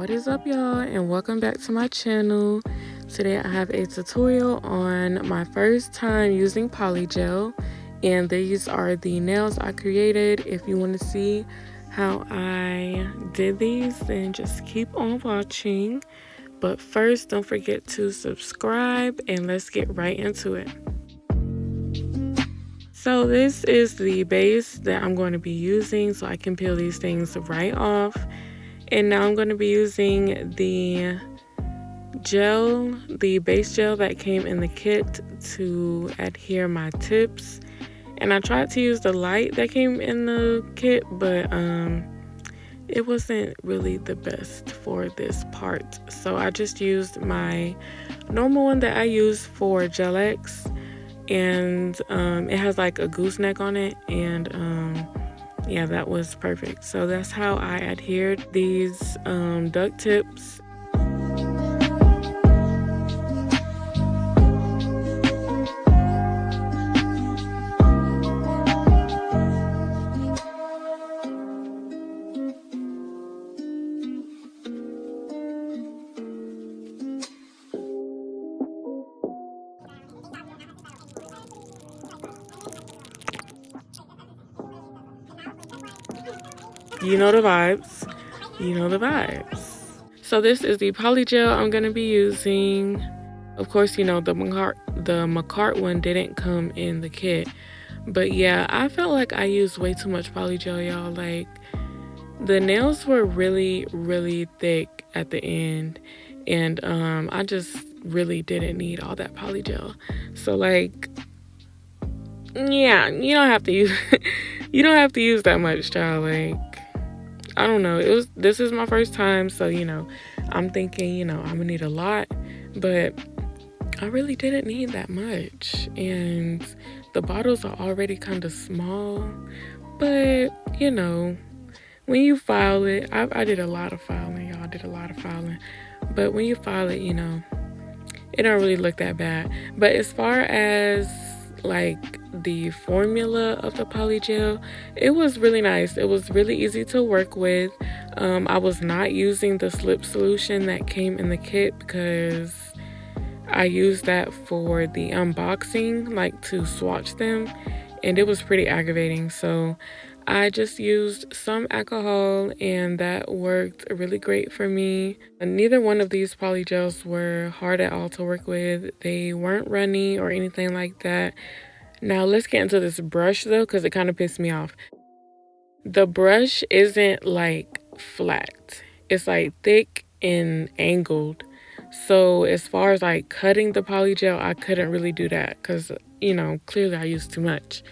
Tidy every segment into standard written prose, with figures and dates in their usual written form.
What is up, y'all, and welcome back to my channel. Today I have a tutorial on my first time using PolyGel, and these are the nails I created. If you want to see how I did these, then just keep on watching. But first, don't forget to subscribe, and let's get right into it. So this is the base that I'm going to be using, so I can peel these things right off. And now I'm going to be using the gel, the base gel that came in the kit to adhere my tips. And I tried to use the light that came in the kit, but it wasn't really the best for this part. So I just used my normal one that I use for Gel X, and it has like a gooseneck on it, and yeah, that was perfect. So that's how I adhered these duct tips. You know the vibes. You know the vibes. So this is the PolyGel I'm going to be using. Of course, you know, the Macart one didn't come in the kit. But yeah, I felt like I used way too much PolyGel, y'all. Like, the nails were really, really thick at the end. And I just really didn't need all that PolyGel. So, like, yeah, you don't have to use you don't have to use that much, child. Like, I don't know. This is my first time, so you know, I'm thinking, you know, I'm gonna need a lot, but I really didn't need that much. And the bottles are already kind of small, but you know, when you file it, I did a lot of filing, y'all. I did a lot of filing, but when you file it, you know, it don't really look that bad. But as far as like the formula of the PolyGel, it was really nice. It was really easy to work with. I was not using the slip solution that came in the kit because I used that for the unboxing, like to swatch them, and it was pretty aggravating. So I just used some alcohol, and that worked really great for me. And neither one of these polygels were hard at all to work with. They weren't runny or anything like that. Now let's get into this brush though, because it kind of pissed me off. The brush isn't like flat. It's like thick and angled. So as far as like cutting the polygel, I couldn't really do that because, you know, clearly I used too much.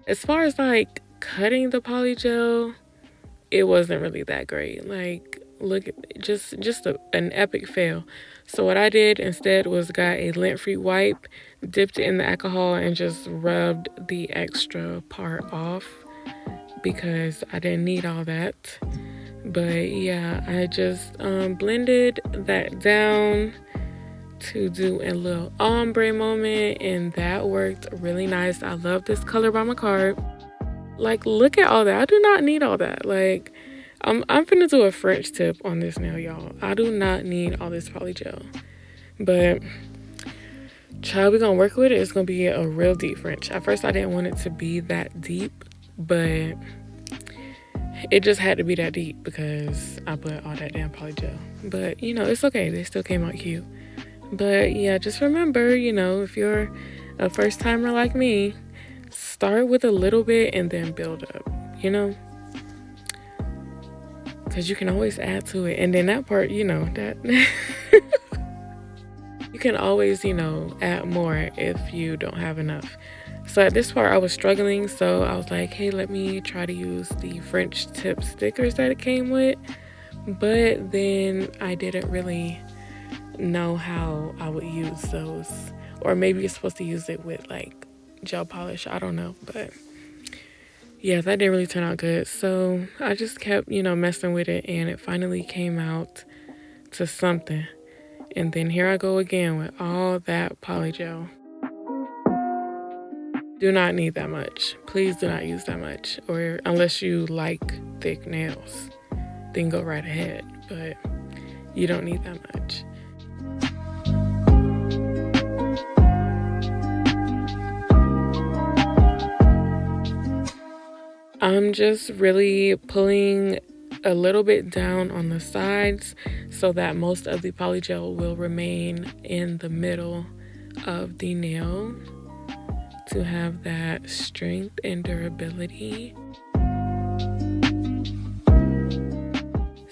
As far as like cutting the polygel, it wasn't really that great. Like, look, just an epic fail. So what I did instead was got a lint-free wipe, dipped it in the alcohol, and just rubbed the extra part off because I didn't need all that. But yeah, I just blended that down to do a little ombre moment, and that worked really nice. I love this color by Macart. Like, look at all that. I do not need all that. Like, I'm finna do a French tip on this nail, y'all. I do not need all this polygel. But, child, we're gonna work with it. It's gonna be a real deep French. At first, I didn't want it to be that deep, but it just had to be that deep because I put all that damn polygel. But, you know, it's okay. They still came out cute. But, yeah, just remember, you know, if you're a first-timer like me, start with a little bit and then build up, you know? Because you can always add to it. And then that part, you know, that you can always, you know, add more if you don't have enough. So at this part I was struggling, so I was like, hey, let me try to use the French tip stickers that it came with. But then I didn't really know how I would use those, or maybe you're supposed to use it with like gel polish, I don't know. But yeah, that didn't really turn out good, so I just kept, you know, messing with it, and it finally came out to something. And then here I go again with all that polygel. Do not need that much. Please do not use that much, or unless you like thick nails, then go right ahead. But You don't need that much. I'm just really pulling a little bit down on the sides so that most of the polygel will remain in the middle of the nail to have that strength and durability.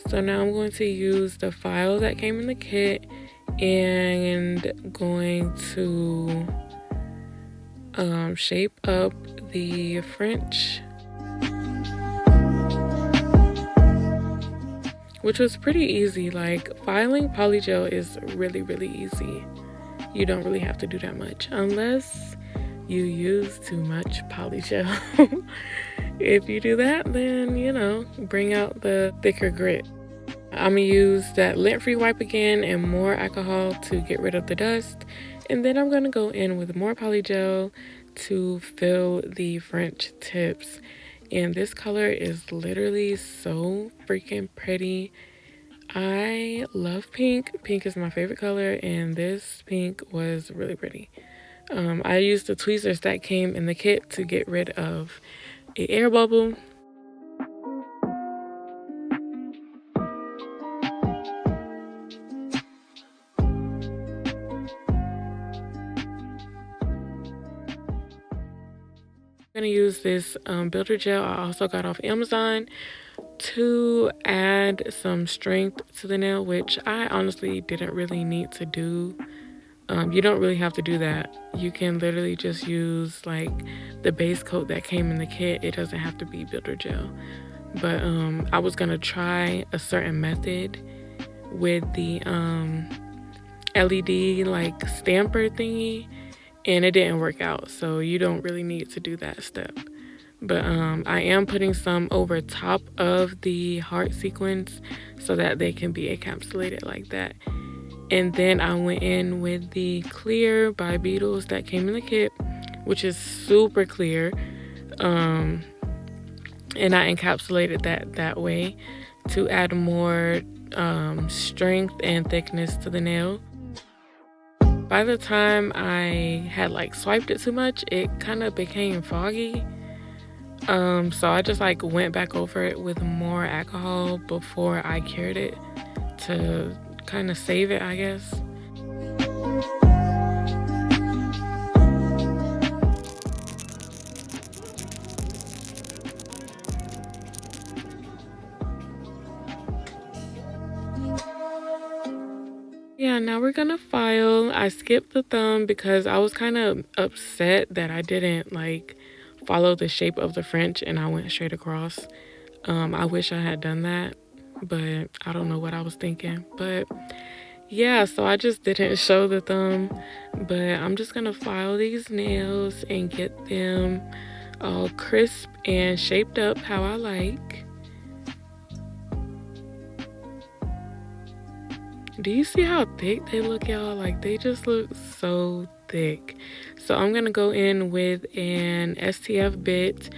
So now I'm going to use the file that came in the kit and going to shape up the French, which was pretty easy. Like, filing polygel is really, really easy. You don't really have to do that much unless you use too much polygel. If you do that, then, you know, bring out the thicker grit. I'm gonna use that lint-free wipe again and more alcohol to get rid of the dust. And then I'm gonna go in with more polygel to fill the French tips. And this color is literally so freaking pretty. I love pink. Pink is my favorite color, and this pink was really pretty. I used the tweezers that came in the kit to get rid of an air bubble. I'm gonna use this builder gel I also got off Amazon to add some strength to the nail, which I honestly didn't really need to do. You don't really have to do that. You can literally just use like the base coat that came in the kit. It doesn't have to be builder gel. But I was gonna try a certain method with the LED like stamper thingy, and it didn't work out. So you don't really need to do that step. But I am putting some over top of the heart sequins so that they can be encapsulated like that. And then I went in with the clear by Beetles that came in the kit, which is super clear. And I encapsulated that way to add more strength and thickness to the nail. By the time I had like swiped it too much, it kind of became foggy. So I just like went back over it with more alcohol before I cured it to kind of save it, I guess. Yeah, now we're gonna file. I skipped the thumb because I was kind of upset that I didn't like follow the shape of the French and I went straight across. I wish I had done that, but I don't know what I was thinking. But yeah, so I just didn't show the thumb, but I'm just gonna file these nails and get them all crisp and shaped up how I like. Do you see how thick they look, y'all? Like, they just look so thick. So I'm gonna go in with an STF bit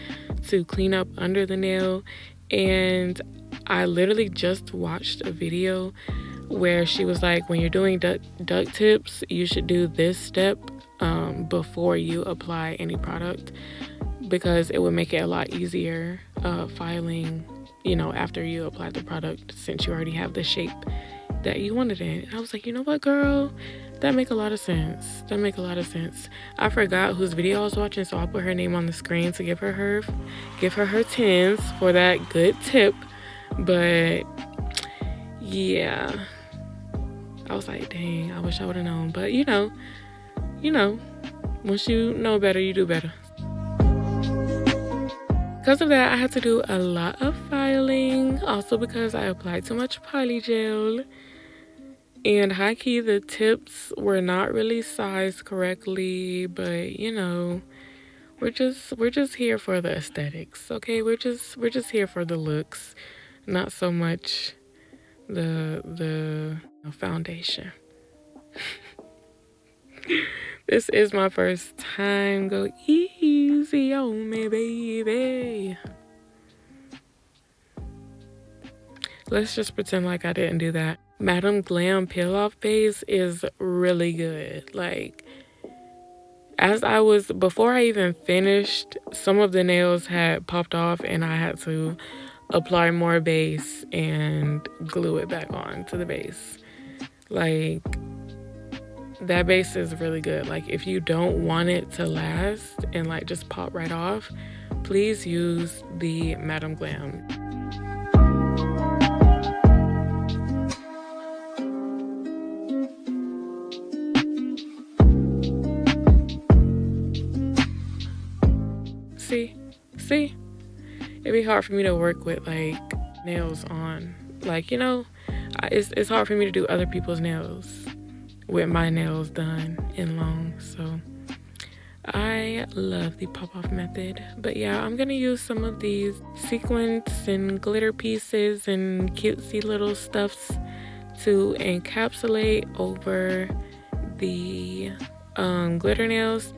to clean up under the nail. And I literally just watched a video where she was like, when you're doing duct tips, you should do this step before you apply any product, because it would make it a lot easier filing, you know, after you apply the product, since you already have the shape that you wanted it. And I was like, you know what, girl, that make a lot of sense. That make a lot of sense. I forgot whose video I was watching, so I'll put her name on the screen to give her her 10s for that good tip. But yeah, I was like, dang, I wish I would have known. But you know, once you know better, you do better. Because of that, I had to do a lot of filing. Also because I applied too much polygel. And high key, the tips were not really sized correctly, but you know, we're just here for the aesthetics, okay? We're just here for the looks, not so much the foundation. This is my first time. Go easy on me, baby. Let's just pretend like I didn't do that. Madam Glam peel off base is really good. Like, before I even finished, some of the nails had popped off and I had to apply more base and glue it back on to the base. Like, that base is really good. Like, if you don't want it to last and like just pop right off, please use the Madam Glam. See, it'd be hard for me to work with like nails on. Like, it's hard for me to do other people's nails with my nails done in long. So I love the pop-off method. But yeah, I'm gonna use some of these sequins and glitter pieces and cutesy little stuffs to encapsulate over the glitter nails.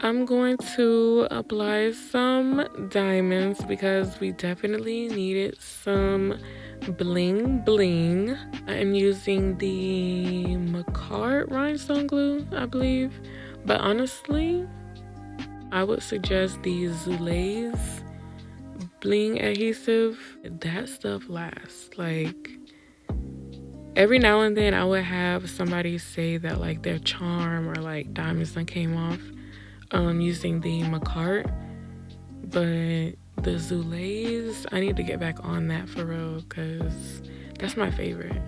I'm going to apply some diamonds because we definitely needed some bling bling. I'm using the Macart rhinestone glue, I believe. But honestly, I would suggest the Zulays bling adhesive. That stuff lasts. Like, every now and then I would have somebody say that like their charm or like diamonds that came off using the Macart, but the Zulays, I need to get back on that for real because that's my favorite.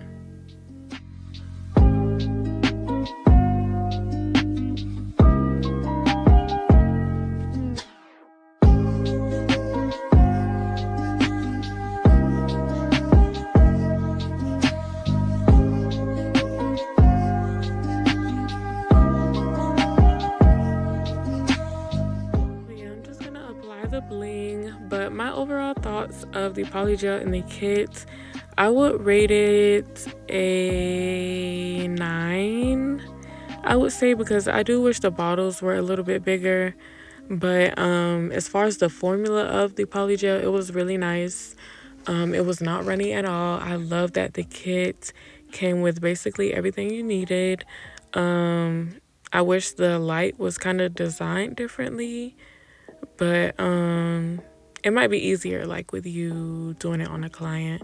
The bling, but my overall thoughts of the polygel in the kit, I would rate it a 9, I would say, because I do wish the bottles were a little bit bigger. But as far as the formula of the polygel, it was really nice. It was not runny at all. I love that the kit came with basically everything you needed. I wish the light was kind of designed differently, but it might be easier like with you doing it on a client.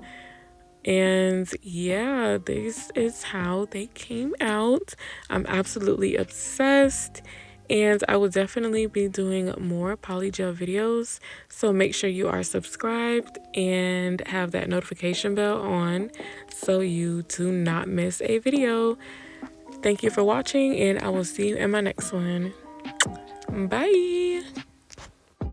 And yeah, this is how they came out. I'm absolutely obsessed, and I will definitely be doing more polygel videos, so make sure you are subscribed and have that notification bell on so you do not miss a video. Thank you for watching, and I will see you in my next one. Bye.